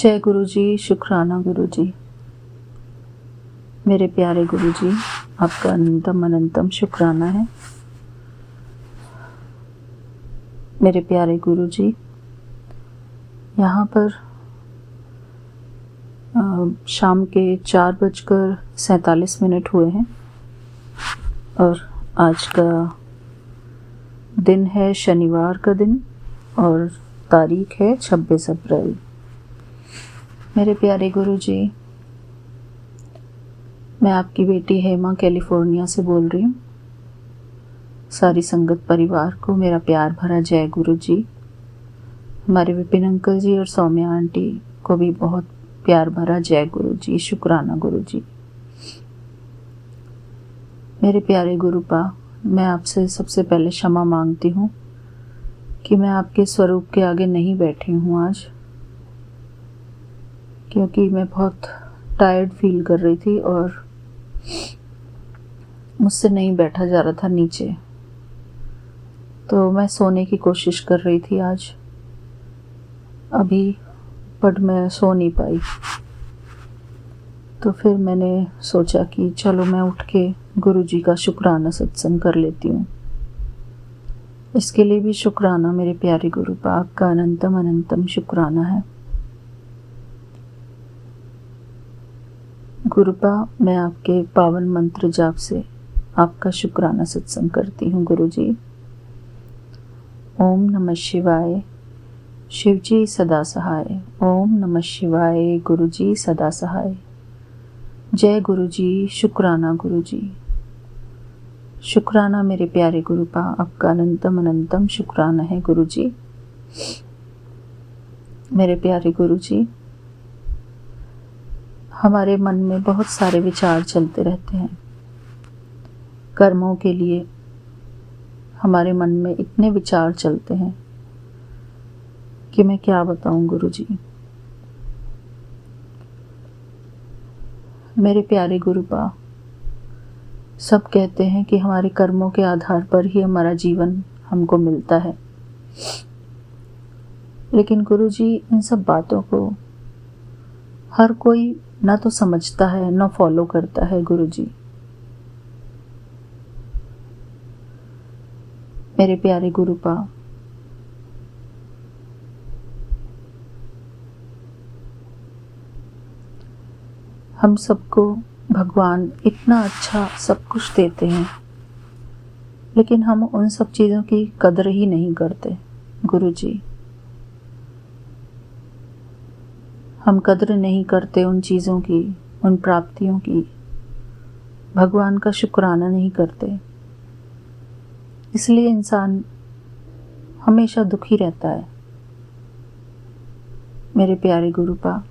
जय गुरु जी, शुक्राना गुरु जी। मेरे प्यारे गुरु जी, आपका अनंतम अनंतम शुक्राना है। मेरे प्यारे गुरु जी, यहाँ पर शाम के 4:47 हुए हैं और आज का दिन है शनिवार का दिन और तारीख है 26 अप्रैल। मेरे प्यारे गुरु जी, मैं आपकी बेटी हेमा कैलिफोर्निया से बोल रही हूँ। सारी संगत परिवार को मेरा प्यार भरा जय गुरु जी। हमारे विपिन अंकल जी और सौम्या आंटी को भी बहुत प्यार भरा जय गुरु जी, शुक्राना गुरु जी। मेरे प्यारे गुरुपा, मैं आपसे सबसे पहले क्षमा मांगती हूँ कि मैं आपके स्वरूप के आगे नहीं बैठी हूँ आज, क्योंकि मैं बहुत टायर्ड फील कर रही थी और मुझसे नहीं बैठा जा रहा था नीचे, तो मैं सोने की कोशिश कर रही थी आज अभी, बट मैं सो नहीं पाई। तो फिर मैंने सोचा कि चलो मैं उठ के गुरु जी का शुक्राना सत्संग कर लेती हूँ। इसके लिए भी शुक्राना मेरे प्यारे गुरुपा, आपका अनंतम अनंतम शुक्राना है। गुरुपा, मैं आपके पावन मंत्र जाप से आपका शुक्राना सत्संग करती हूँ गुरु जी। ओम नमः शिवाय, शिव जी सदा सहाय। ओम नमः शिवाय, गुरु जी सदा सहाय। जय गुरु जी, शुक्राना गुरु जी। शुक्राना मेरे प्यारे गुरुपा, आपका अनंतम अनंतम शुक्राना है गुरु जी। मेरे प्यारे गुरु जी, हमारे मन में बहुत सारे विचार चलते रहते हैं। कर्मों के लिए हमारे मन में इतने विचार चलते हैं कि मैं क्या बताऊं गुरु जी। मेरे प्यारे गुरुपा, सब कहते हैं कि हमारे कर्मों के आधार पर ही हमारा जीवन हमको मिलता है, लेकिन गुरु जी इन सब बातों को हर कोई ना तो समझता है ना फॉलो करता है गुरु जी। मेरे प्यारे गुरुपा, हम सबको भगवान इतना अच्छा सब कुछ देते हैं, लेकिन हम उन सब चीज़ों की कदर ही नहीं करते गुरु जी। हम कदर नहीं करते उन चीज़ों की, उन प्राप्तियों की, भगवान का शुक्राना नहीं करते। इसलिए इंसान हमेशा दुखी रहता है। मेरे प्यारे गुरुपा,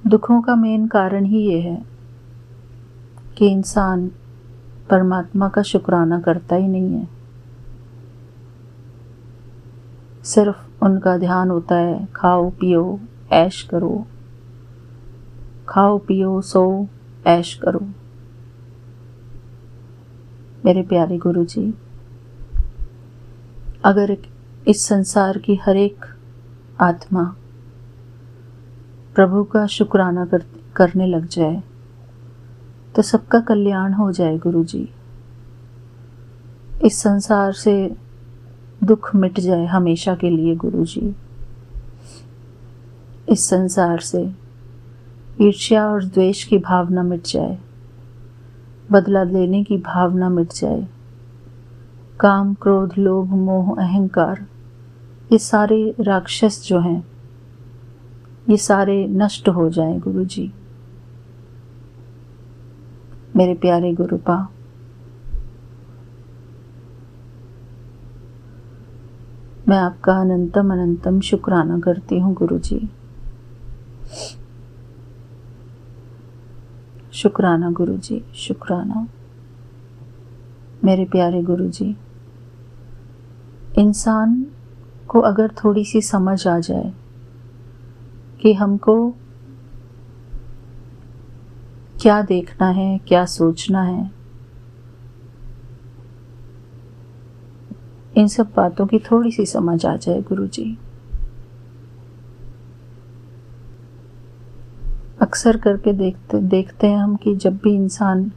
दुखों का मेन कारण ही ये है कि इंसान परमात्मा का शुक्राना करता ही नहीं है। सिर्फ उनका ध्यान होता है खाओ पियो ऐश करो, खाओ पियो सो ऐश करो। मेरे प्यारे गुरु जी, अगर इस संसार की हर एक आत्मा प्रभु का शुक्राना करने लग जाए तो सबका कल्याण हो जाए गुरु जी। इस संसार से दुख मिट जाए हमेशा के लिए गुरु जी। इस संसार से ईर्ष्या और द्वेष की भावना मिट जाए, बदला लेने की भावना मिट जाए, काम क्रोध लोभ मोह अहंकार, ये सारे राक्षस जो हैं ये सारे नष्ट हो जाएं गुरु जी। मेरे प्यारे गुरुपा, मैं आपका अनंतम अनंतम शुक्राना करती हूँ गुरु जी। शुक्राना गुरु जी, शुक्राना। मेरे प्यारे गुरु जी, इंसान को अगर थोड़ी सी समझ आ जाए कि हमको क्या देखना है, क्या सोचना है, इन सब बातों की थोड़ी सी समझ आ जाए गुरु जी, अक्सर करके देखते हैं हम कि जब भी इंसान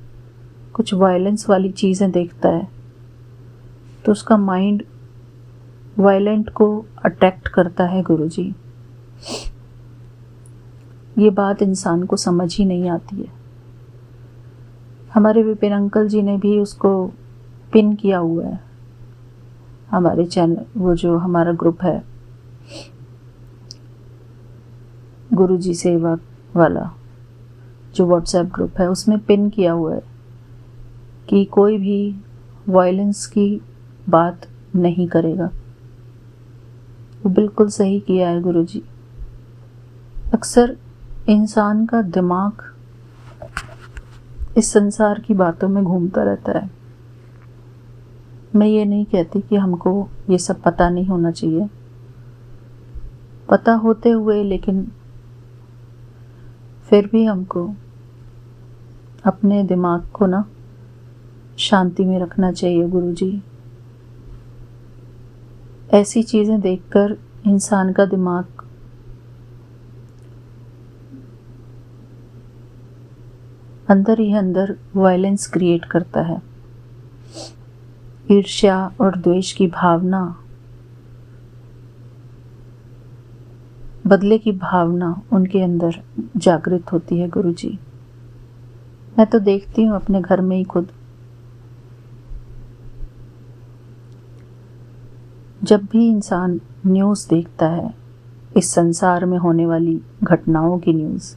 कुछ वायलेंस वाली चीज़ें देखता है तो उसका माइंड वायलेंट को अट्रैक्ट करता है गुरुजी। ये बात इंसान को समझ ही नहीं आती है। हमारे विपिन अंकल जी ने भी उसको पिन किया हुआ है हमारे चैनल, वो जो हमारा ग्रुप है गुरुजी सेवा वाला जो व्हाट्सएप ग्रुप है, उसमें पिन किया हुआ है कि कोई भी वायलेंस की बात नहीं करेगा। वो बिल्कुल सही किया है गुरुजी। अक्सर इंसान का दिमाग इस संसार की बातों में घूमता रहता है। मैं ये नहीं कहती कि हमको ये सब पता नहीं होना चाहिए, पता होते हुए लेकिन फिर भी हमको अपने दिमाग को ना शांति में रखना चाहिए गुरुजी। ऐसी चीज़ें देखकर इंसान का दिमाग अंदर ही अंदर वायलेंस क्रिएट करता है। ईर्ष्या और द्वेष की भावना, बदले की भावना उनके अंदर जागृत होती है गुरुजी। मैं तो देखती हूँ अपने घर में ही खुद। जब भी इंसान न्यूज़ देखता है, इस संसार में होने वाली घटनाओं की न्यूज़,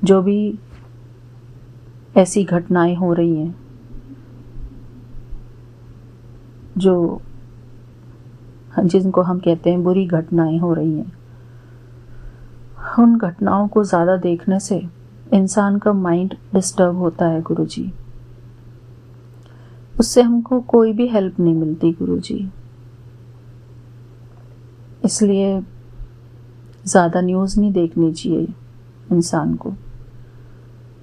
जो भी ऐसी घटनाएं हो रही हैं जो जिनको हम कहते हैं बुरी घटनाएं हो रही हैं, उन घटनाओं को ज़्यादा देखने से इंसान का माइंड डिस्टर्ब होता है गुरुजी। उससे हमको कोई भी हेल्प नहीं मिलती गुरुजी। इसलिए ज़्यादा न्यूज़ नहीं देखनी चाहिए इंसान को।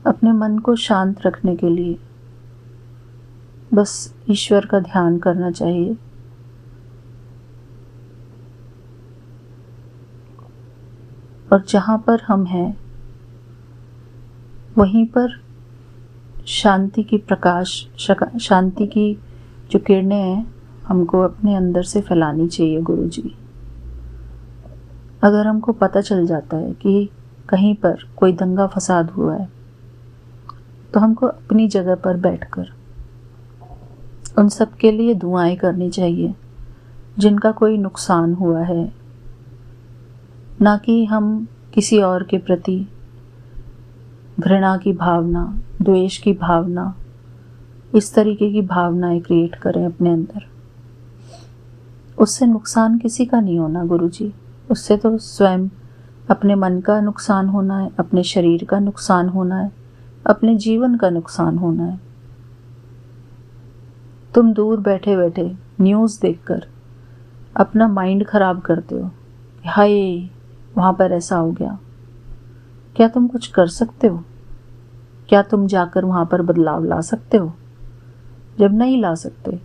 अपने मन को शांत रखने के लिए बस ईश्वर का ध्यान करना चाहिए। और जहाँ पर हम हैं वहीं पर शांति की शांति की जो किरणें हैं हमको अपने अंदर से फैलानी चाहिए गुरुजी। अगर हमको पता चल जाता है कि कहीं पर कोई दंगा फसाद हुआ है तो हमको अपनी जगह पर बैठकर उन सब के लिए दुआएं करनी चाहिए जिनका कोई नुकसान हुआ है, ना कि हम किसी और के प्रति घृणा की भावना, द्वेष की भावना, इस तरीके की भावनाएं क्रिएट करें अपने अंदर। उससे नुकसान किसी का नहीं होना गुरुजी। उससे तो स्वयं अपने मन का नुकसान होना है, अपने शरीर का नुकसान होना है, अपने जीवन का नुकसान होना है। तुम दूर बैठे बैठे न्यूज़ देखकर अपना माइंड खराब करते हो, हाय वहाँ पर ऐसा हो गया। क्या तुम कुछ कर सकते हो? क्या तुम जाकर वहाँ पर बदलाव ला सकते हो? जब नहीं ला सकते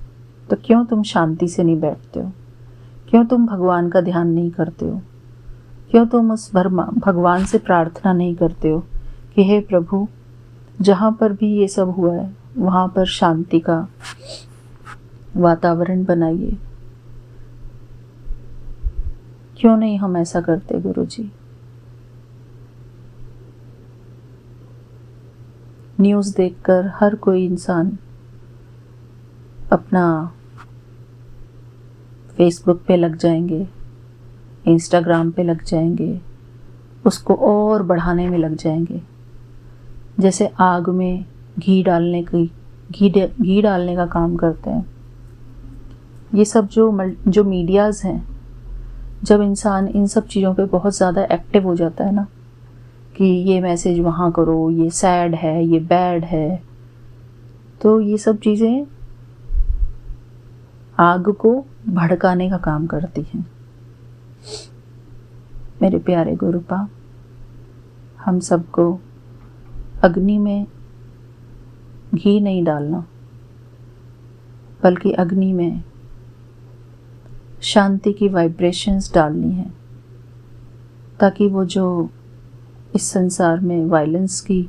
तो क्यों तुम शांति से नहीं बैठते हो? क्यों तुम भगवान का ध्यान नहीं करते हो? क्यों तुम उस भगवान से प्रार्थना नहीं करते हो कि हे प्रभु, जहाँ पर भी ये सब हुआ है वहाँ पर शांति का वातावरण बनाइए। क्यों नहीं हम ऐसा करते गुरुजी? न्यूज़ देखकर हर कोई इंसान अपना फेसबुक पे लग जाएंगे, इंस्टाग्राम पे लग जाएंगे, उसको और बढ़ाने में लग जाएंगे। जैसे आग में घी डालने का काम करते हैं। ये सब जो मीडियाज़ हैं, जब इंसान इन सब चीज़ों पे बहुत ज़्यादा एक्टिव हो जाता है ना, कि ये मैसेज वहाँ करो, ये सैड है, ये बैड है, तो ये सब चीज़ें आग को भड़काने का काम करती हैं। मेरे प्यारे गुरुपा, हम सबको अग्नि में घी नहीं डालना, बल्कि अग्नि में शांति की वाइब्रेशंस डालनी है, ताकि वो जो इस संसार में वायलेंस की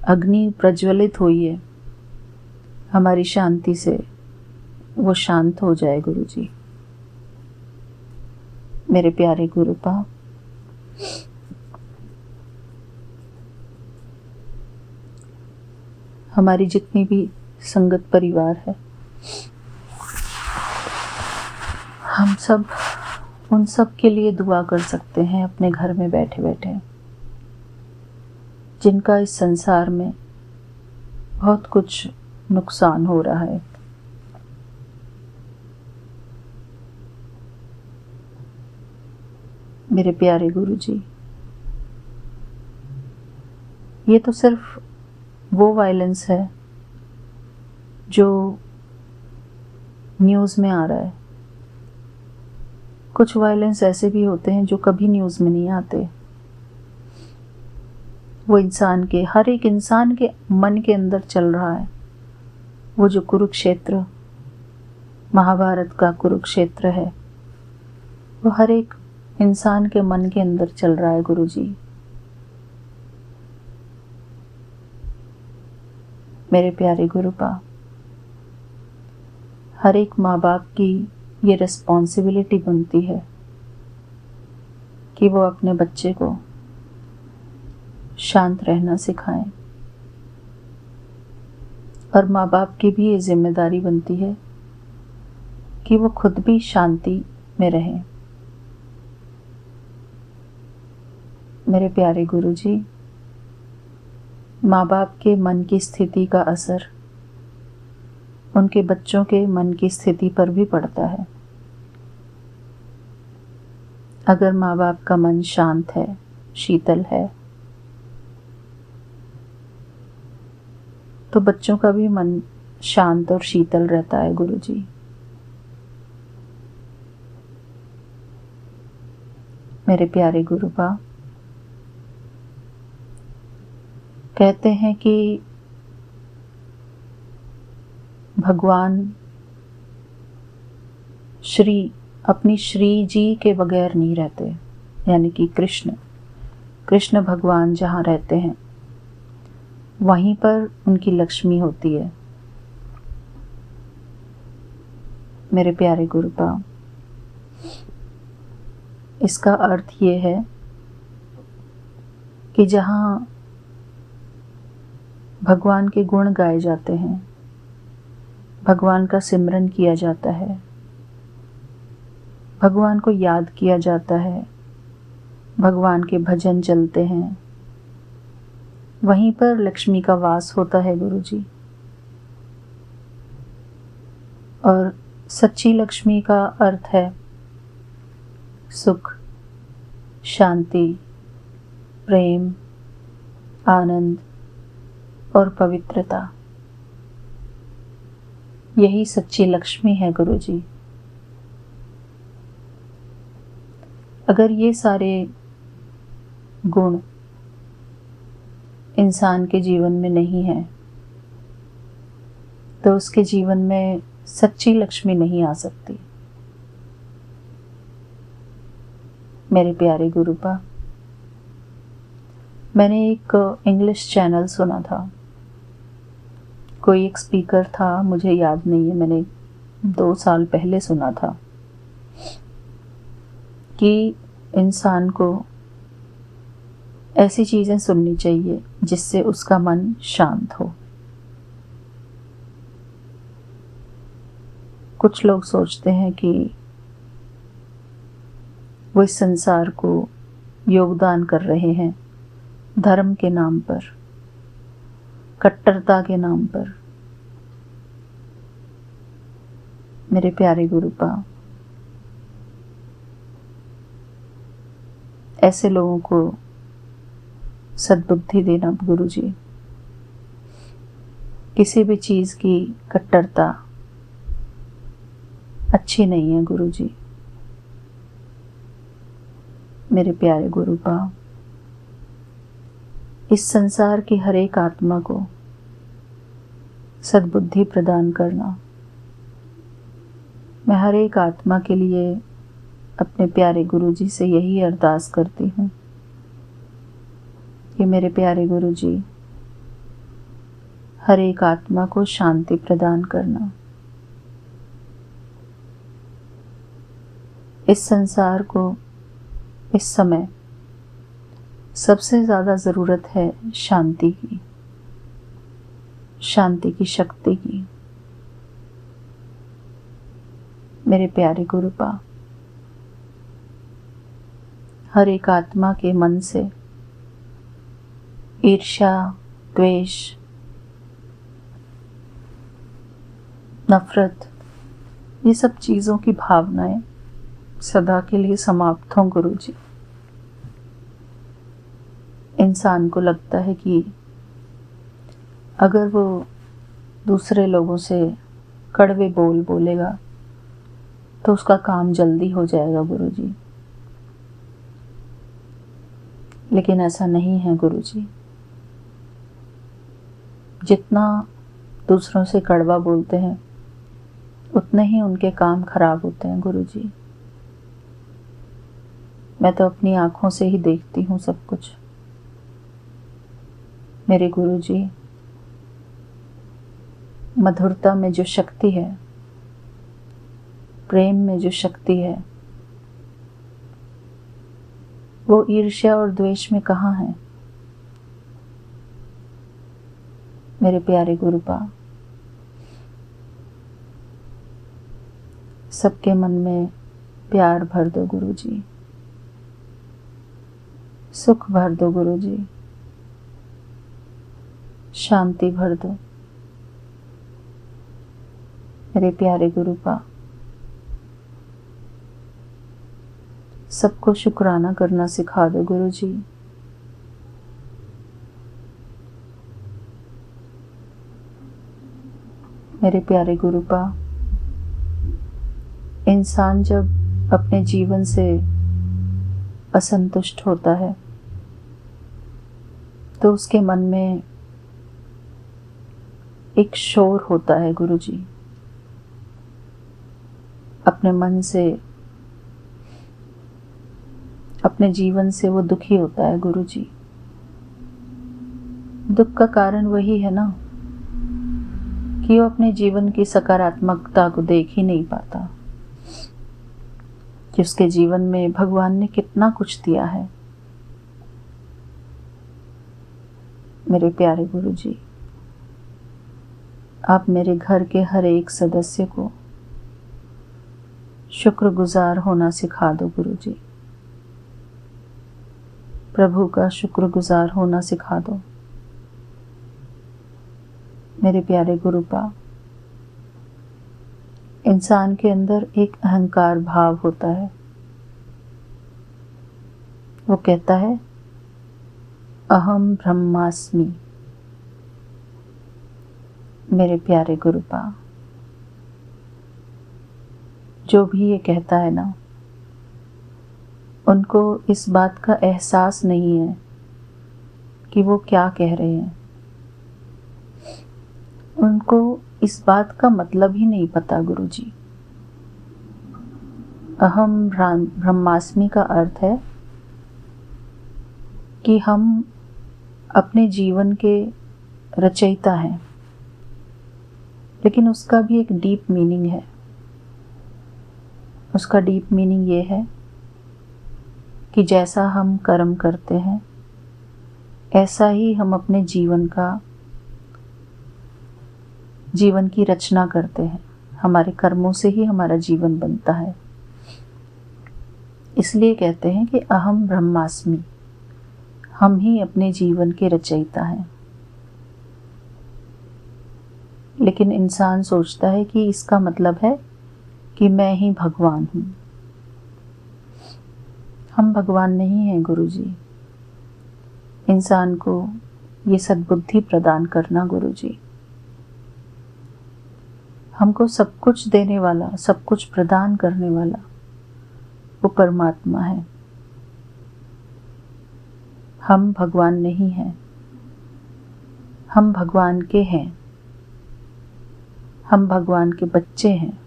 अग्नि प्रज्वलित हुई है, हमारी शांति से वो शांत हो जाए गुरु जी। मेरे प्यारे गुरुपा, हमारी जितनी भी संगत परिवार है, हम सब उन सब के लिए दुआ कर सकते हैं अपने घर में बैठे बैठे, जिनका इस संसार में बहुत कुछ नुकसान हो रहा है। मेरे प्यारे गुरु जी, ये तो सिर्फ वो वायलेंस है जो न्यूज़ में आ रहा है। कुछ वायलेंस ऐसे भी होते हैं जो कभी न्यूज़ में नहीं आते। वो इंसान के, हर एक इंसान के मन के अंदर चल रहा है। वो जो कुरुक्षेत्र, महाभारत का कुरुक्षेत्र है, वो हर एक इंसान के मन के अंदर चल रहा है गुरु जी। मेरे प्यारे गुरुपा, हर एक माँ बाप की ये रिस्पॉन्सिबिलिटी बनती है कि वो अपने बच्चे को शांत रहना सिखाएं, और माँ बाप की भी ये जिम्मेदारी बनती है कि वो खुद भी शांति में रहें। मेरे प्यारे गुरु जी, माँ बाप के मन की स्थिति का असर उनके बच्चों के मन की स्थिति पर भी पड़ता है। अगर माँ बाप का मन शांत है, शीतल है, तो बच्चों का भी मन शांत और शीतल रहता है गुरु जी। मेरे प्यारे गुरुपा, कहते हैं कि भगवान श्री अपनी श्री जी के बगैर नहीं रहते, यानी कि कृष्ण भगवान जहाँ रहते हैं वहीं पर उनकी लक्ष्मी होती है। मेरे प्यारे गुरुपा, इसका अर्थ ये है कि जहाँ भगवान के गुण गाए जाते हैं, भगवान का सिमरन किया जाता है, भगवान को याद किया जाता है, भगवान के भजन चलते हैं, वहीं पर लक्ष्मी का वास होता है गुरु जी। और सच्ची लक्ष्मी का अर्थ है सुख, शांति, प्रेम, आनंद और पवित्रता। यही सच्ची लक्ष्मी है गुरु जी। अगर ये सारे गुण इंसान के जीवन में नहीं है तो उसके जीवन में सच्ची लक्ष्मी नहीं आ सकती। मेरे प्यारे गुरुपा, मैंने एक इंग्लिश चैनल सुना था। कोई एक स्पीकर था, मुझे याद नहीं है, मैंने 2 साल पहले सुना था कि इंसान को ऐसी चीज़ें सुननी चाहिए जिससे उसका मन शांत हो। कुछ लोग सोचते हैं कि वो इस संसार को योगदान कर रहे हैं धर्म के नाम पर, कट्टरता के नाम पर। मेरे प्यारे गुरुपा, ऐसे लोगों को सद्बुद्धि देना गुरु जी। किसी भी चीज़ की कट्टरता अच्छी नहीं है गुरु जी। मेरे प्यारे गुरुपा, इस संसार की हर एक आत्मा को सद्बुद्धि प्रदान करना, मैं हर एक आत्मा के लिए अपने प्यारे गुरु जी से यही अरदास करती हूँ कि मेरे प्यारे गुरु जी, हर एक आत्मा को शांति प्रदान करना। इस संसार को इस समय सबसे ज़्यादा ज़रूरत है शांति की, शांति की शक्ति की। मेरे प्यारे गुरुपा, हर एक आत्मा के मन से ईर्ष्या, द्वेष, नफरत, ये सब चीज़ों की भावनाएं सदा के लिए समाप्त हों गुरु जी। इंसान को लगता है कि अगर वो दूसरे लोगों से कड़वे बोल बोलेगा तो उसका काम जल्दी हो जाएगा गुरु जी, लेकिन ऐसा नहीं है गुरु जी। जितना दूसरों से कड़वा बोलते हैं उतने ही उनके काम खराब होते हैं गुरु जी। मैं तो अपनी आंखों से ही देखती हूँ सब कुछ। मेरे गुरु जी, मधुरता में जो शक्ति है, प्रेम में जो शक्ति है, वो ईर्ष्या और द्वेष में कहाँ है? मेरे प्यारे गुरुपा, सबके मन में प्यार भर दो गुरु जी, सुख भर दो गुरु जी, शांति भर दो। मेरे प्यारे गुरुपा, सबको शुक्राना करना सिखा दो गुरु जी। मेरे प्यारे गुरुपा, इंसान जब अपने जीवन से असंतुष्ट होता है तो उसके मन में एक शोर होता है गुरु जी। अपने मन से, अपने जीवन से वो दुखी होता है गुरु जी। दुख का कारण वही है ना कि वो अपने जीवन की सकारात्मकता को देख ही नहीं पाता कि उसके जीवन में भगवान ने कितना कुछ दिया है। मेरे प्यारे गुरु जी, आप मेरे घर के हर एक सदस्य को शुक्रगुजार होना सिखा दो गुरु जी। प्रभु का शुक्रगुजार होना सिखा दो। मेरे प्यारे गुरुपा, इंसान के अंदर एक अहंकार भाव होता है। वो कहता है अहम ब्रह्मास्मि। मेरे प्यारे गुरुपा, जो भी ये कहता है ना, उनको इस बात का एहसास नहीं है कि वो क्या कह रहे हैं। उनको इस बात का मतलब ही नहीं पता गुरु जी। अहम ब्रह्मास्मि का अर्थ है कि हम अपने जीवन के रचयिता हैं, लेकिन उसका भी एक डीप मीनिंग है। उसका डीप मीनिंग ये है कि जैसा हम कर्म करते हैं ऐसा ही हम अपने जीवन की रचना करते हैं। हमारे कर्मों से ही हमारा जीवन बनता है। इसलिए कहते हैं कि अहम ब्रह्मास्मि, हम ही अपने जीवन के रचयिता हैं। लेकिन इंसान सोचता है कि इसका मतलब है कि मैं ही भगवान हूँ। हम भगवान नहीं हैं गुरु जी। इंसान को ये सद्बुद्धि प्रदान करना गुरु जी। हमको सब कुछ देने वाला, सब कुछ प्रदान करने वाला वो परमात्मा है। हम भगवान नहीं हैं, हम भगवान के हैं। हम भगवान के बच्चे हैं।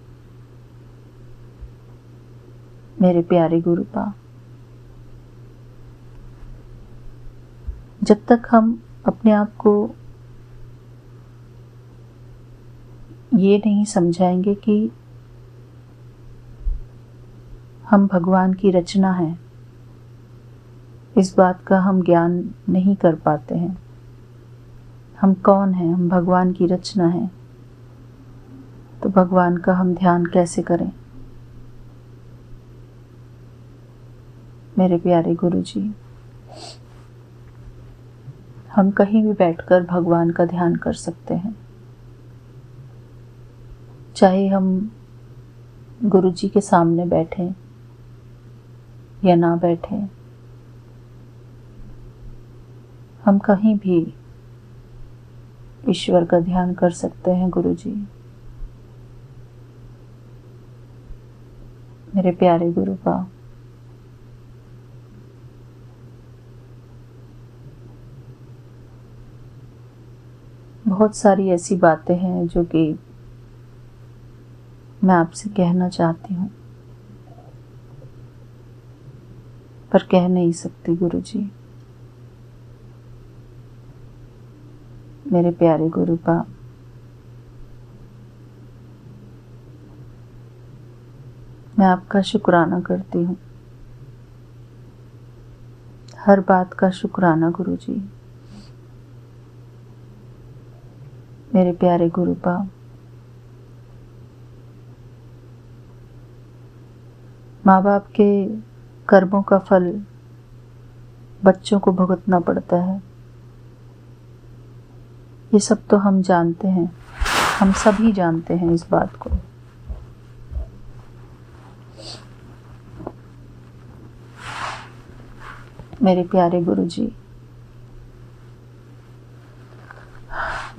मेरे प्यारे गुरुपा, जब तक हम अपने आप को ये नहीं समझाएंगे कि हम भगवान की रचना हैं, इस बात का हम ज्ञान नहीं कर पाते हैं। हम कौन हैं? हम भगवान की रचना हैं, तो भगवान का हम ध्यान कैसे करें? मेरे प्यारे गुरु जी, हम कहीं भी बैठकर भगवान का ध्यान कर सकते हैं। चाहे हम गुरु जी के सामने बैठें या ना बैठें, हम कहीं भी ईश्वर का ध्यान कर सकते हैं। गुरु जी, मेरे प्यारे गुरु का बहुत सारी ऐसी बातें हैं जो कि मैं आपसे कहना चाहती हूँ, पर कह नहीं सकती। गुरु जी, मेरे प्यारे गुरु का मैं आपका शुक्राना करती हूँ, हर बात का शुक्राना। गुरु जी, मेरे प्यारे गुरु का माँ बाप के कर्मों का फल बच्चों को भुगतना पड़ता है, ये सब तो हम जानते हैं, हम सभी जानते हैं इस बात को। मेरे प्यारे गुरु जी,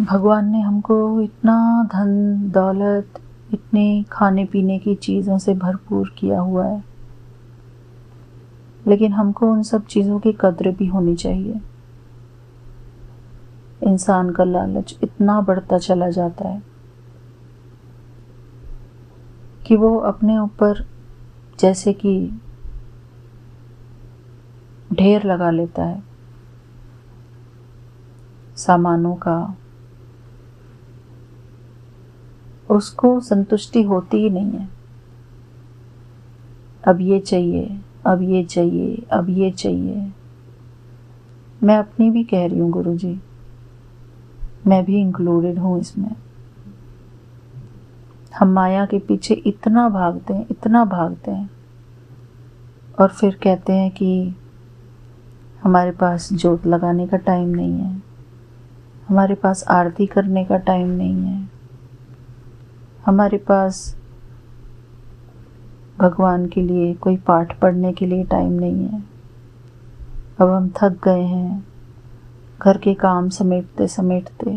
भगवान ने हमको इतना धन दौलत, इतने खाने पीने की चीज़ों से भरपूर किया हुआ है, लेकिन हमको उन सब चीज़ों की कद्र भी होनी चाहिए। इंसान का लालच इतना बढ़ता चला जाता है कि वो अपने ऊपर जैसे कि ढेर लगा लेता है सामानों का, उसको संतुष्टि होती ही नहीं है। अब ये चाहिए, अब ये चाहिए, अब ये चाहिए। मैं अपनी भी कह रही हूँ गुरु जी, मैं भी इंक्लूडेड हूँ इसमें। हम माया के पीछे इतना भागते हैं, इतना भागते हैं, और फिर कहते हैं कि हमारे पास जोत लगाने का टाइम नहीं है, हमारे पास आरती करने का टाइम नहीं है, हमारे पास भगवान के लिए कोई पाठ पढ़ने के लिए टाइम नहीं है। अब हम थक गए हैं घर के काम समेटते समेटते।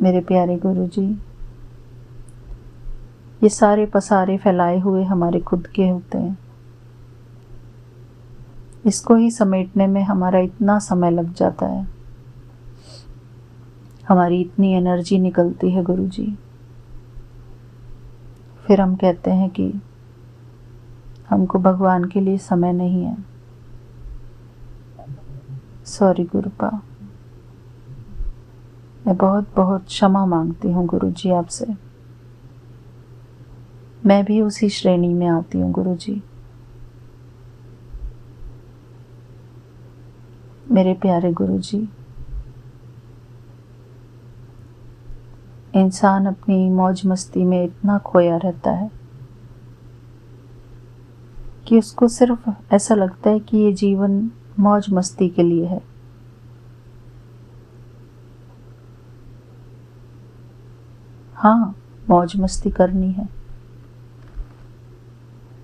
मेरे प्यारे गुरु जी, ये सारे पसारे फैलाए हुए हमारे खुद के होते हैं, इसको ही समेटने में हमारा इतना समय लग जाता है, हमारी इतनी एनर्जी निकलती है गुरु जी। फिर हम कहते हैं कि हमको भगवान के लिए समय नहीं है। सॉरी गुरुपा, मैं बहुत बहुत क्षमा मांगती हूँ गुरु जी आपसे। मैं भी उसी श्रेणी में आती हूँ गुरु जी। मेरे प्यारे गुरु जी, इंसान अपनी मौज मस्ती में इतना खोया रहता है कि उसको सिर्फ ऐसा लगता है कि ये जीवन मौज मस्ती के लिए है। हाँ, मौज मस्ती करनी है,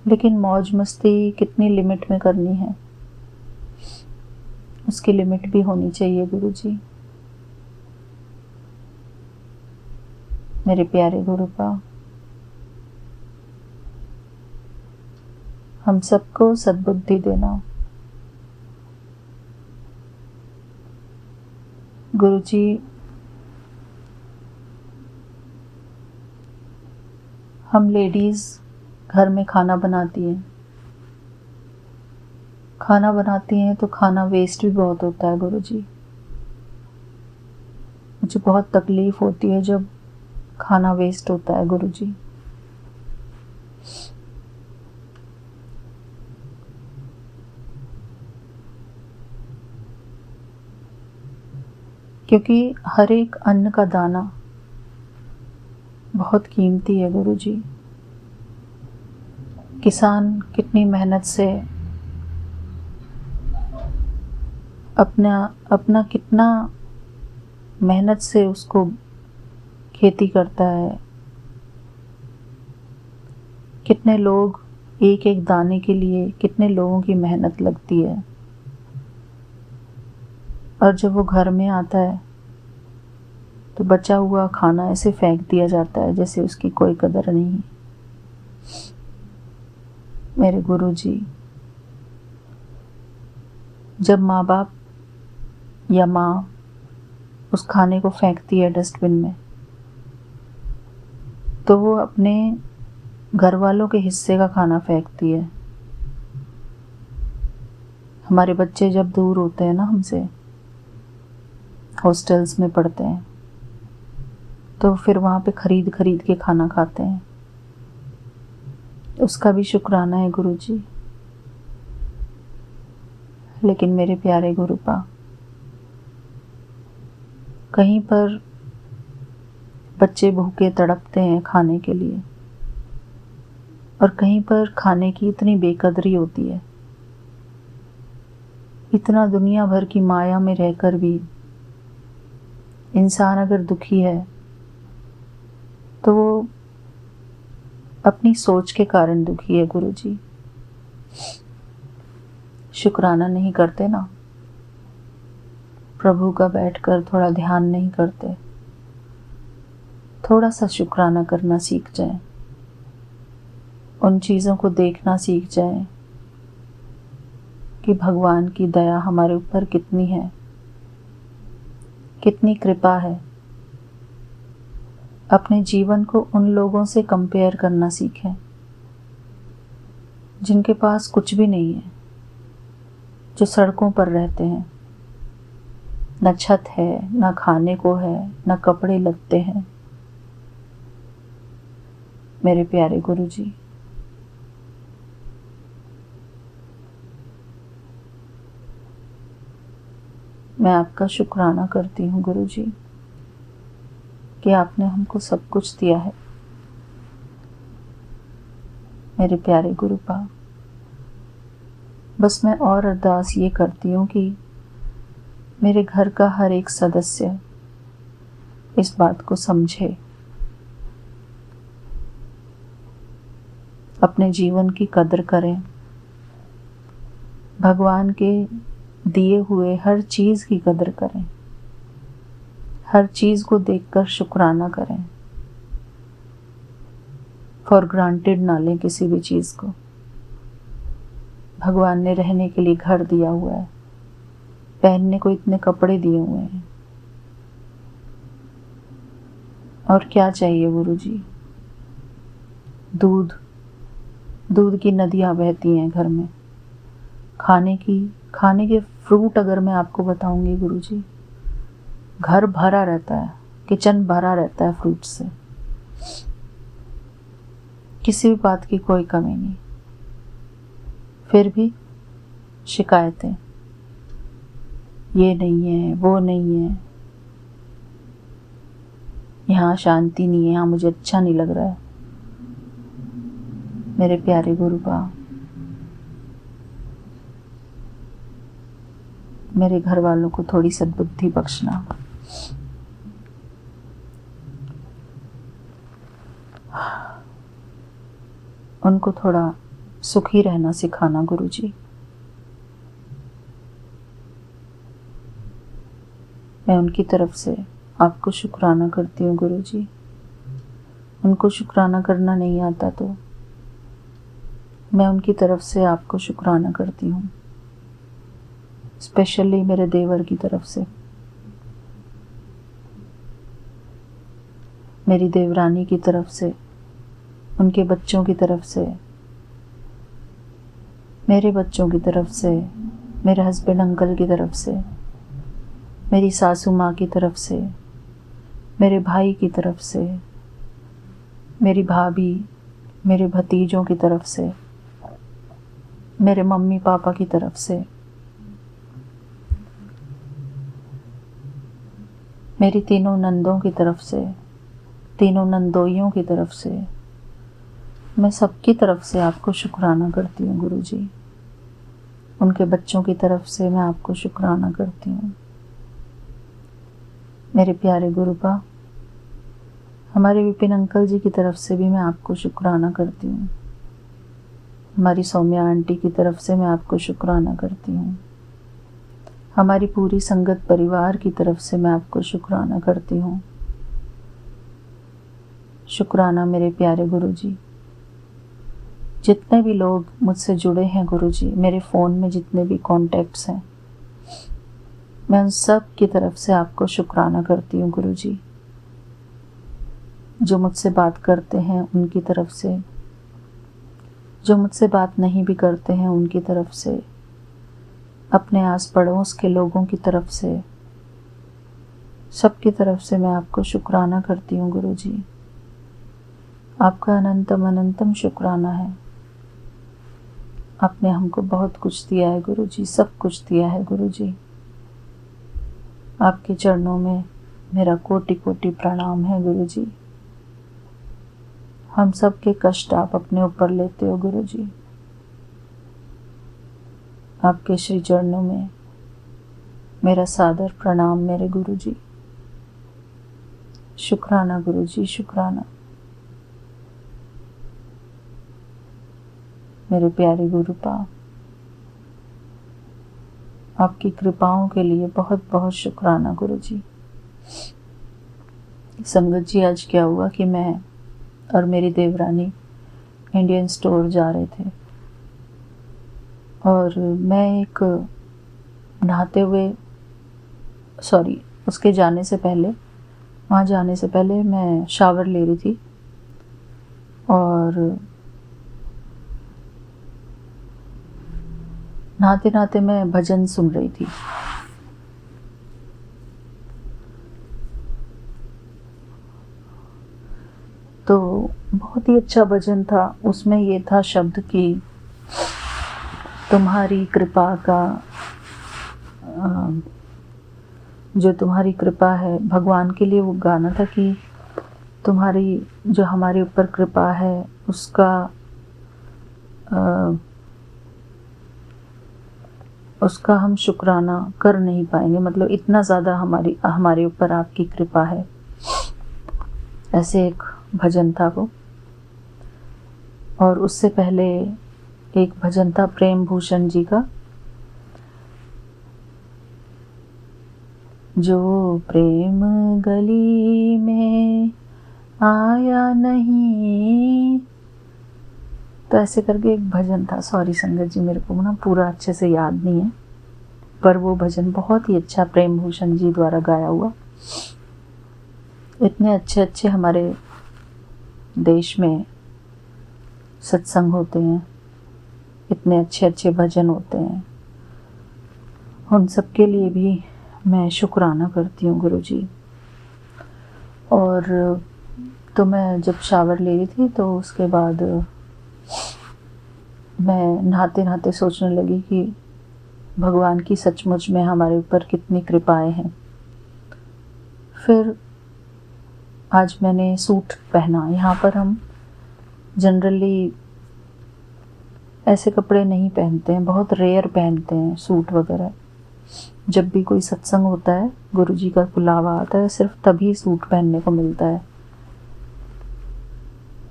लेकिन मौज मस्ती कितनी लिमिट में करनी है, उसकी लिमिट भी होनी चाहिए गुरु जी। मेरे प्यारे गुरुपा, हम सबको सद्बुद्धि देना। गुरु जी, हम लेडीज़ घर में खाना बनाती हैं, खाना बनाती हैं तो खाना वेस्ट भी बहुत होता है गुरुजी। मुझे बहुत तकलीफ होती है जब खाना वेस्ट होता है गुरुजी। क्योंकि हर एक अन्न का दाना बहुत कीमती है गुरुजी। किसान कितनी मेहनत से अपना कितना मेहनत से उसको खेती करता है। कितने लोग एक एक दाने के लिए, कितने लोगों की मेहनत लगती है, और जब वो घर में आता है तो बचा हुआ खाना ऐसे फेंक दिया जाता है जैसे उसकी कोई कदर नहीं। मेरे गुरुजी, जब माँ बाप या माँ उस खाने को फेंकती है डस्टबिन में, तो वो अपने घर वालों के हिस्से का खाना फेंकती है। हमारे बच्चे जब दूर होते हैं ना हमसे, हॉस्टल्स में पढ़ते हैं, तो फिर वहाँ पे खरीद खरीद के खाना खाते हैं। उसका भी शुक्राना है गुरुजी। लेकिन मेरे प्यारे गुरुपा, कहीं पर बच्चे भूखे तड़पते हैं खाने के लिए, और कहीं पर खाने की इतनी बेकदरी होती है। इतना दुनिया भर की माया में रहकर भी इंसान अगर दुखी है तो वो अपनी सोच के कारण दुखी है गुरुजी। शुक्राना नहीं करते ना, प्रभु का बैठकर थोड़ा ध्यान नहीं करते। थोड़ा सा शुक्राना करना सीख जाएं, उन चीज़ों को देखना सीख जाएं कि भगवान की दया हमारे ऊपर कितनी है, कितनी कृपा है। अपने जीवन को उन लोगों से कंपेयर करना सीखें जिनके पास कुछ भी नहीं है, जो सड़कों पर रहते हैं। न छत है, न खाने को है, न कपड़े लगते हैं। मेरे प्यारे गुरुजी, मैं आपका शुक्राना करती हूँ गुरुजी कि आपने हमको सब कुछ दिया है। मेरे प्यारे गुरुपा, बस मैं और अरदास ये करती हूँ कि मेरे घर का हर एक सदस्य इस बात को समझे, अपने जीवन की कदर करें, भगवान के दिए हुए हर चीज़ की कदर करें, हर चीज़ को देखकर शुक्राना करें। फॉर ग्रांटेड ना लें किसी भी चीज़ को। भगवान ने रहने के लिए घर दिया हुआ है, पहनने को इतने कपड़े दिए हुए हैं, और क्या चाहिए गुरुजी। दूध की नदियाँ बहती हैं घर में। खाने के फ्रूट अगर मैं आपको बताऊंगी गुरुजी, घर भरा रहता है, किचन भरा रहता है फ्रूट से। किसी भी बात की कोई कमी नहीं, फिर भी शिकायतें, ये नहीं है, वो नहीं है, यहाँ शांति नहीं है, यहाँ मुझे अच्छा नहीं लग रहा है। मेरे प्यारे गुरुपा, मेरे घर वालों को थोड़ी सद्बुद्धि बख्शना। उनको थोड़ा सुखी रहना सिखाना गुरुजी। मैं उनकी तरफ से आपको शुक्राना करती हूँ गुरुजी। उनको शुक्राना करना नहीं आता तो मैं उनकी तरफ से आपको शुक्राना करती हूँ, स्पेशली मेरे देवर की तरफ से, मेरी देवरानी की तरफ से, उनके बच्चों की तरफ से, मेरे बच्चों की तरफ से, मेरे हस्बैंड अंकल की तरफ से, मेरी सासू माँ की तरफ से, मेरे भाई की तरफ से, मेरी भाभी, मेरे भतीजों की तरफ से, मेरे मम्मी पापा की तरफ से, मेरी तीनों नंदों की तरफ से, तीनों नंदोइयों की तरफ से, मैं सबकी तरफ से आपको शुक्राना करती हूँ गुरु जी। उनके बच्चों की तरफ से मैं आपको शुक्राना करती हूँ। मेरे प्यारे गुरुपा, हमारे विपिन अंकल जी की तरफ से भी मैं आपको शुक्राना करती हूँ। हमारी सौम्या आंटी की तरफ से मैं आपको शुक्राना करती हूँ। हमारी पूरी संगत परिवार की तरफ से मैं आपको शुक्राना करती हूँ। शुक्राना मेरे प्यारे गुरु जी। जितने भी लोग मुझसे जुड़े हैं गुरु जी, मेरे फ़ोन में जितने भी कॉन्टैक्ट्स हैं, मैं उन सब की तरफ से आपको शुक्राना करती हूँ गुरु जी। जो मुझसे बात करते हैं उनकी तरफ से, जो मुझसे बात नहीं भी करते हैं उनकी तरफ से, अपने आस पड़ोस के लोगों की तरफ से, सबकी तरफ से मैं आपको शुक्राना करती हूँ गुरु जी। आपका अनंतम अनंतम शुक्राना है। आपने हमको बहुत कुछ दिया है गुरु जी, सब कुछ दिया है गुरु जी। आपके चरणों में मेरा कोटि कोटि प्रणाम है गुरु जी। हम सब के कष्ट आप अपने ऊपर लेते हो गुरु जी। आपके श्री चरणों में मेरा सादर प्रणाम मेरे गुरु जी। शुक्राना गुरु जी, शुक्राना। मेरे प्यारे गुरुपा, आपकी कृपाओं के लिए बहुत बहुत शुक्राना गुरु जी। संगत जी, आज क्या हुआ कि मैं और मेरी देवरानी इंडियन स्टोर जा रहे थे और मैं एक नहाते हुए उसके जाने से पहले, वहाँ जाने से पहले मैं शावर ले रही थी और नहाते नहाते मैं भजन सुन रही थी। तो बहुत ही अच्छा भजन था। उसमें ये था शब्द कि तुम्हारी कृपा का जो तुम्हारी कृपा है, भगवान के लिए वो गाना था कि तुम्हारी जो हमारे ऊपर कृपा है उसका हम शुक्राना कर नहीं पाएंगे। मतलब इतना ज़्यादा हमारे ऊपर आपकी कृपा है, ऐसे एक भजन था वो। और उससे पहले एक भजन था प्रेम भूषण जी का, जो प्रेम गली में आया नहीं, तो ऐसे करके एक भजन था। सॉरी संगत जी, मेरे को ना पूरा अच्छे से याद नहीं है, पर वो भजन बहुत ही अच्छा प्रेम भूषण जी द्वारा गाया हुआ। इतने अच्छे अच्छे हमारे देश में सत्संग होते हैं, इतने अच्छे अच्छे भजन होते हैं, उन सब के लिए भी मैं शुक्राना करती हूँ गुरु जी। और तो मैं जब शावर ले रही थी तो उसके बाद मैं नहाते नहाते सोचने लगी कि भगवान की सचमुच में हमारे ऊपर कितनी कृपाएं हैं। फिर आज मैंने सूट पहना। यहाँ पर हम जनरली ऐसे कपड़े नहीं पहनते हैं, बहुत रेयर पहनते हैं सूट वगैरह। जब भी कोई सत्संग होता है, गुरु जी का बुलावा आता है, सिर्फ तभी सूट पहनने को मिलता है,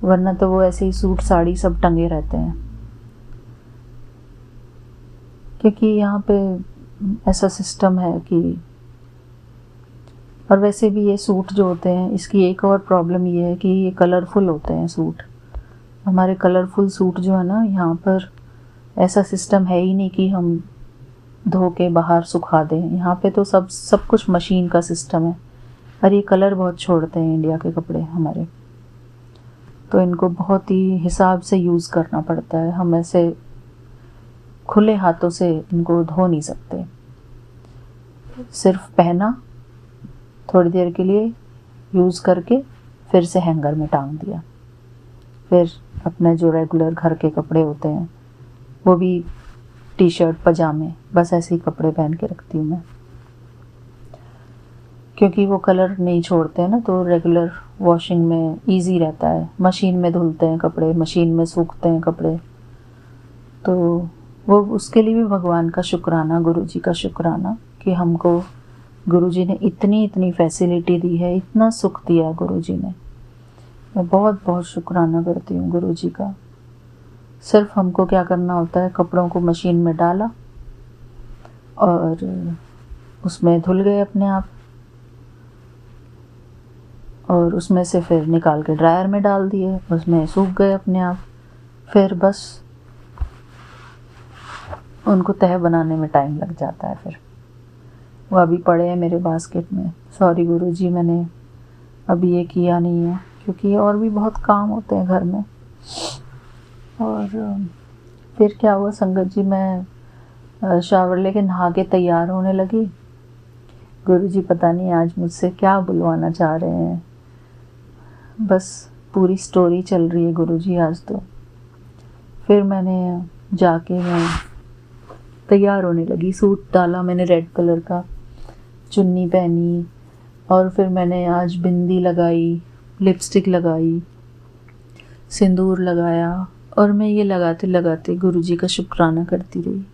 वरना तो वो ऐसे ही सूट साड़ी सब टंगे रहते हैं। क्योंकि यहाँ पे ऐसा सिस्टम है कि, और वैसे भी ये सूट जो होते हैं, इसकी एक और प्रॉब्लम ये है कि ये कलरफुल होते हैं सूट। हमारे कलरफुल सूट जो है ना, यहाँ पर ऐसा सिस्टम है ही नहीं कि हम धो के बाहर सुखा दें। यहाँ पे तो सब कुछ मशीन का सिस्टम है, और ये कलर बहुत छोड़ते हैं इंडिया के कपड़े हमारे, तो इनको बहुत ही हिसाब से यूज़ करना पड़ता है। हम ऐसे खुले हाथों से इनको धो नहीं सकते। सिर्फ पहना, थोड़ी देर के लिए यूज़ करके फिर से हैंगर में टांग दिया। फिर अपने जो रेगुलर घर के कपड़े होते हैं, वो भी टी शर्ट पजामे, बस ऐसे ही कपड़े पहन के रखती हूँ मैं, क्योंकि वो कलर नहीं छोड़ते हैं ना, तो रेगुलर वॉशिंग में इजी रहता है। मशीन में धुलते हैं कपड़े, मशीन में सूखते हैं कपड़े, तो वो उसके लिए भी भगवान का शुक्राना, गुरु जी का शुक्राना कि हमको गुरु जी ने इतनी इतनी फैसिलिटी दी है, इतना सुख दिया है गुरु जी ने। मैं बहुत बहुत शुक्राना करती हूँ गुरु जी का। सिर्फ हमको क्या करना होता है, कपड़ों को मशीन में डाला और उसमें धुल गए अपने आप, और उसमें से फिर निकाल के ड्रायर में डाल दिए, उसमें सूख गए अपने आप। फिर बस उनको तह बनाने में टाइम लग जाता है। फिर वो अभी पड़े हैं मेरे बास्केट में। सॉरी गुरुजी, मैंने अभी ये किया नहीं है, क्योंकि और भी बहुत काम होते हैं घर में। और फिर क्या हुआ संगत जी, मैं शावर लेके नहा के तैयार होने लगी। गुरुजी पता नहीं आज मुझसे क्या बुलवाना चाह रहे हैं, बस पूरी स्टोरी चल रही है गुरुजी आज तो। फिर मैंने जाके मैं तैयार होने लगी, सूट डाला मैंने रेड कलर का, चुन्नी पहनी, और फिर मैंने आज बिंदी लगाई, लिपस्टिक लगाई, सिंदूर लगाया, और मैं ये लगाते लगाते गुरुजी का शुक्राना करती रही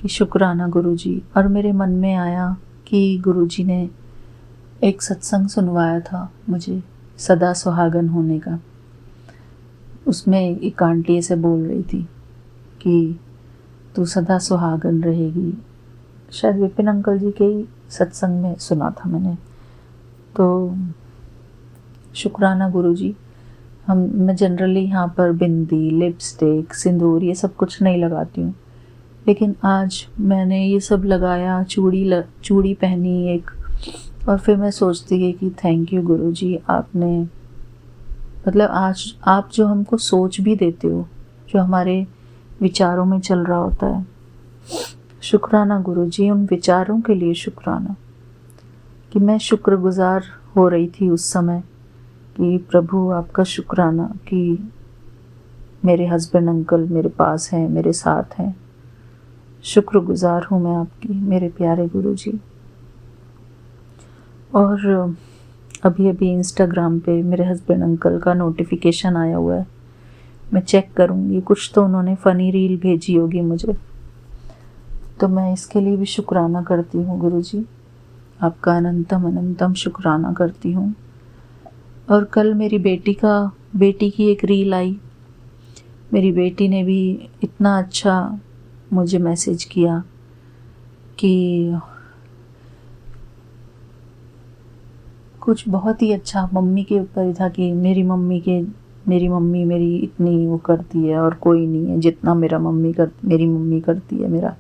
कि शुक्राना गुरुजी। और मेरे मन में आया कि गुरुजी ने एक सत्संग सुनवाया था मुझे, सदा सुहागन होने का। उसमें एक आंटी ऐसे बोल रही थी कि तू सदा सुहागन रहेगी। शायद विपिन अंकल जी के ही सत्संग में सुना था मैंने। तो शुक्राना गुरुजी। मैं जनरली यहाँ पर बिंदी, लिपस्टिक, सिंदूर ये सब कुछ नहीं लगाती हूँ, लेकिन आज मैंने ये सब लगाया, चूड़ी पहनी एक। और फिर मैं सोचती गई कि थैंक यू गुरुजी, आपने मतलब आज आप जो हमको सोच भी देते हो, जो हमारे विचारों में चल रहा होता है। शुक्राना गुरुजी, उन विचारों के लिए शुक्राना कि मैं शुक्रगुजार हो रही थी उस समय कि प्रभु आपका शुक्राना कि मेरे हस्बैंड अंकल मेरे पास हैं, मेरे साथ हैं। शुक्रगुजार हूँ मैं आपकी मेरे प्यारे गुरुजी। और अभी अभी इंस्टाग्राम पे मेरे हस्बैंड अंकल का नोटिफिकेशन आया हुआ है, मैं चेक करूँगी, कुछ तो उन्होंने फ़नी रील भेजी होगी मुझे, तो मैं इसके लिए भी शुक्राना करती हूँ गुरुजी, आपका अनंतम अनंतम शुक्राना करती हूँ। और कल मेरी बेटी की एक रील आई, मेरी बेटी ने भी इतना अच्छा मुझे मैसेज किया कि कुछ बहुत ही अच्छा मम्मी के ऊपर था कि मेरी मम्मी मेरी इतनी वो करती है और कोई नहीं है जितना मेरी मम्मी करती है मेरा।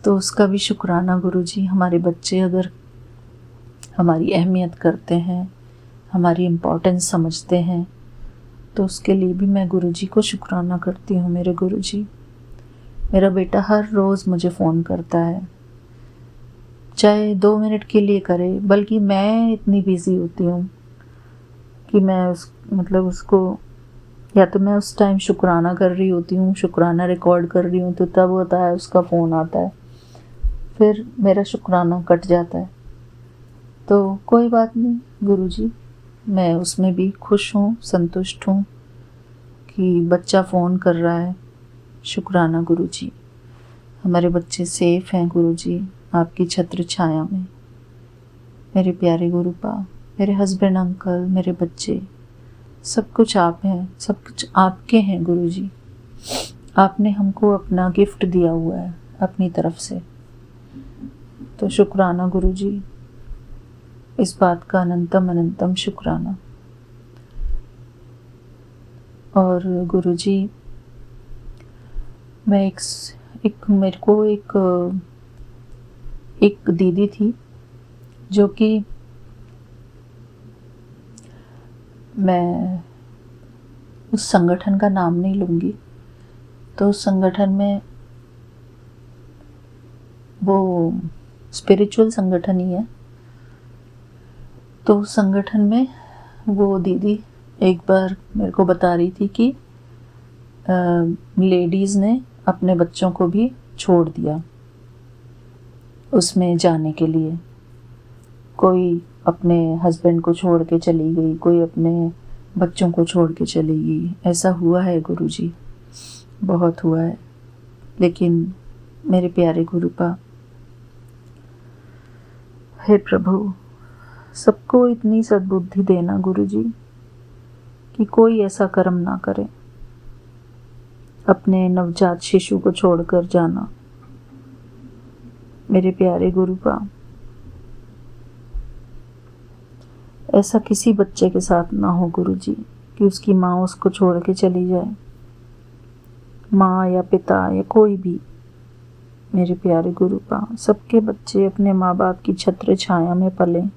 तो उसका भी शुक्राना गुरुजी। हमारे बच्चे अगर हमारी अहमियत करते हैं, हमारी इम्पोर्टेंस समझते हैं, तो उसके लिए भी मैं गुरुजी को शुक्राना करती हूँ। मेरे गुरुजी, मेरा बेटा हर रोज़ मुझे फ़ोन करता है, चाहे 2 मिनट के लिए करे, बल्कि मैं इतनी बिज़ी होती हूँ कि मैं उसको या तो मैं उस टाइम शुक्राना कर रही होती हूँ, शुक्राना रिकॉर्ड कर रही हूँ, तो तब होता है उसका फ़ोन आता है, फिर मेरा शुक्राना कट जाता है। तो कोई बात नहीं गुरुजी, मैं उसमें भी खुश हूँ, संतुष्ट हूँ कि बच्चा फ़ोन कर रहा है। शुक्राना गुरुजी, हमारे बच्चे सेफ़ हैं गुरुजी आपकी छत्र छाया में। मेरे प्यारे गुरुपा, मेरे हस्बैंड अंकल, मेरे बच्चे, सब कुछ आप हैं, सब कुछ आपके हैं गुरुजी। आपने हमको अपना गिफ्ट दिया हुआ है अपनी तरफ से, तो शुक्राना गुरुजी, इस बात का अनंतम अनंतम शुक्राना। और गुरुजी, मैं मेरे को एक दीदी थी जो कि मैं उस संगठन का नाम नहीं लूँगी, तो उस संगठन में वो स्पिरिचुअल संगठन ही है। तो उस संगठन में वो दीदी एक बार मेरे को बता रही थी कि लेडीज़ ने अपने बच्चों को भी छोड़ दिया उसमें जाने के लिए। कोई अपने हस्बैंड को छोड़ के चली गई, कोई अपने बच्चों को छोड़ के चली गई। ऐसा हुआ है गुरुजी, बहुत हुआ है। लेकिन मेरे प्यारे गुरुपा, हे प्रभु, सबको इतनी सद्बुद्धि देना गुरुजी कि कोई ऐसा कर्म ना करे, अपने नवजात शिशु को छोड़कर जाना। मेरे प्यारे गुरुपा, ऐसा किसी बच्चे के साथ ना हो गुरुजी कि उसकी माँ उसको छोड़ के चली जाए, माँ या पिता या कोई भी। मेरे प्यारे गुरुपा, सबके बच्चे अपने माँ बाप की छत्र छाया में पलें,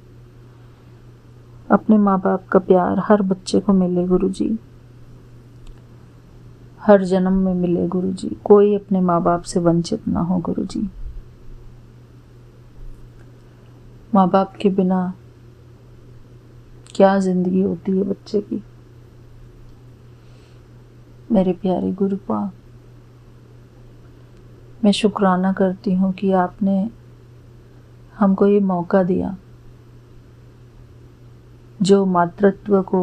अपने माँ बाप का प्यार हर बच्चे को मिले गुरुजी, हर जन्म में मिले गुरुजी। कोई अपने माँ बाप से वंचित ना हो गुरुजी। माँ बाप के बिना क्या जिंदगी होती है बच्चे की। मेरे प्यारे गुरुपा, मैं शुक्राना करती हूँ कि आपने हमको ये मौका दिया, जो मातृत्व को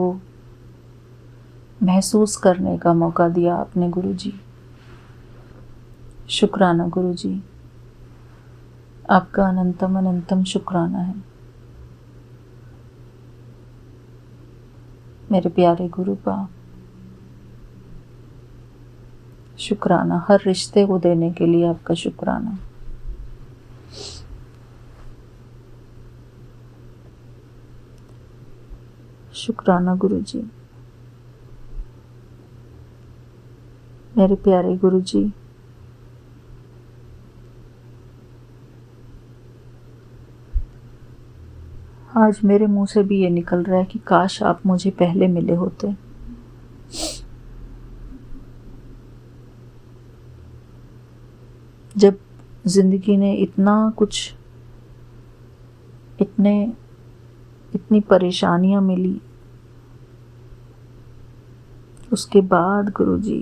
महसूस करने का मौका दिया आपने गुरुजी। शुक्राना गुरुजी, आपका अनंतम अनंतम शुक्राना है। मेरे प्यारे गुरुपा, शुक्राना, हर रिश्ते को देने के लिए आपका शुक्राना। शुक्राना गुरुजी। मेरे प्यारे गुरुजी, आज मेरे मुंह से भी ये निकल रहा है कि काश आप मुझे पहले मिले होते। जब जिंदगी ने इतना कुछ, इतनी परेशानियां मिली, उसके बाद गुरुजी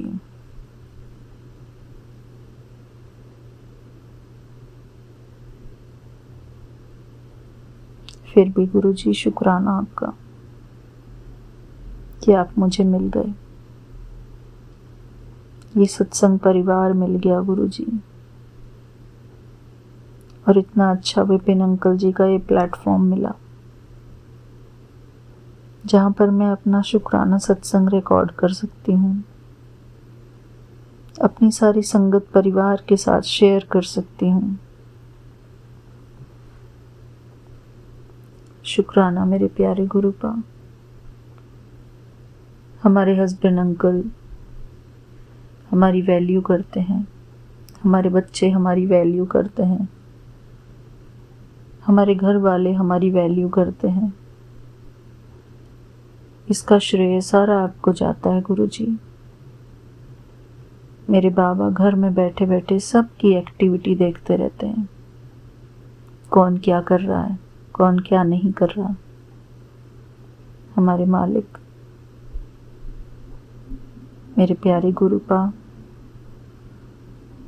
फिर भी गुरुजी शुक्राना आपका कि आप मुझे मिल गए। ये सत्संग परिवार मिल गया गुरुजी, और इतना अच्छा विपिन अंकल जी का ये प्लेटफॉर्म मिला जहाँ पर मैं अपना शुक्राना सत्संग रिकॉर्ड कर सकती हूँ, अपनी सारी संगत परिवार के साथ शेयर कर सकती हूँ। शुक्राना मेरे प्यारे गुरुपा। हमारे हस्बैंड अंकल हमारी वैल्यू करते हैं, हमारे बच्चे हमारी वैल्यू करते हैं, हमारे घर वाले हमारी वैल्यू करते हैं। इसका श्रेय सारा आपको जाता है गुरुजी। मेरे बाबा घर में बैठे बैठे सबकी एक्टिविटी देखते रहते हैं, कौन क्या कर रहा है, कौन क्या नहीं कर रहा। हमारे मालिक, मेरे प्यारे गुरुपा,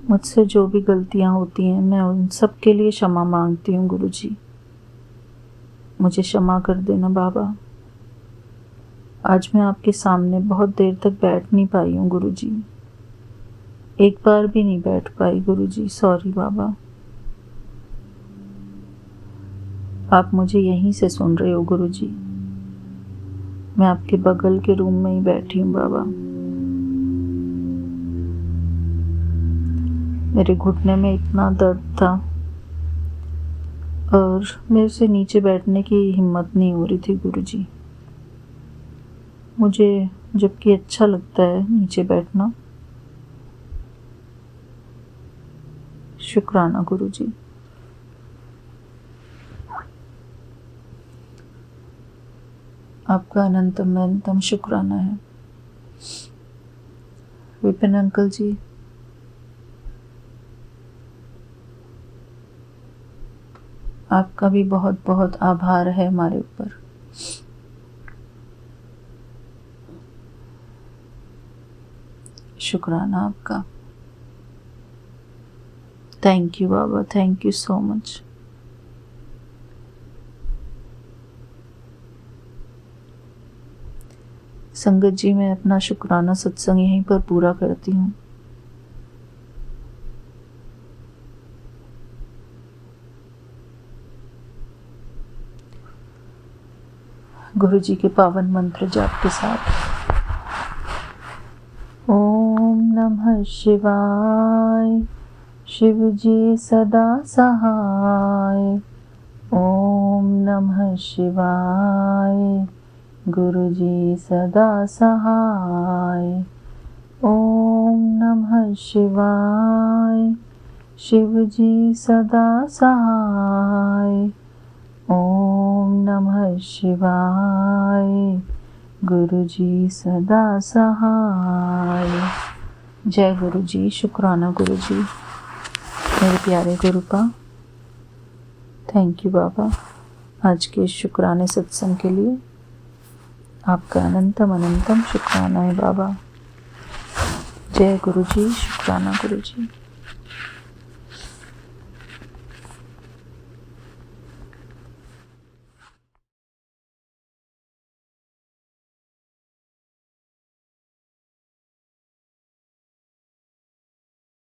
मुझसे जो भी गलतियां होती हैं मैं उन सब के लिए क्षमा मांगती हूँ गुरुजी। मुझे क्षमा कर देना बाबा। आज मैं आपके सामने बहुत देर तक बैठ नहीं पाई हूँ गुरुजी, एक बार भी नहीं बैठ पाई गुरुजी। सॉरी बाबा। आप मुझे यहीं से सुन रहे हो गुरुजी, मैं आपके बगल के रूम में ही बैठी हूँ बाबा। मेरे घुटने में इतना दर्द था और मेरे से नीचे बैठने की हिम्मत नहीं हो रही थी गुरुजी। मुझे जबकि अच्छा लगता है नीचे बैठना। शुक्राना गुरुजी। आपका अनंतम अनंतम शुक्राना है। विपिन अंकल जी, आपका भी बहुत बहुत आभार है हमारे ऊपर। शुक्राना आपका। Thank you Baba, thank you so much. संगत जी, मैं अपना शुक्राना सत्संग यहीं पर पूरा करती हूँ। गुरु जी के पावन मंत्र जाप के साथ। ओम नमः शिवाय, शिव जी सदा सहाय। ओम नमः शिवाय, गुरु जी सदा सहाय। ओम नमः शिवाय, शिव जी सदा सहाय। ओम नमः शिवाय, गुरु जी सदा सहाय। जय गुरु जी। शुक्राना गुरु जी, मेरे प्यारे गुरुपा। थैंक यू बाबा, आज के इस शुक्राने सत्संग के लिए आपका अनंतम अनंतम शुक्राना है बाबा। जय गुरु जी। शुक्राना गुरु जी।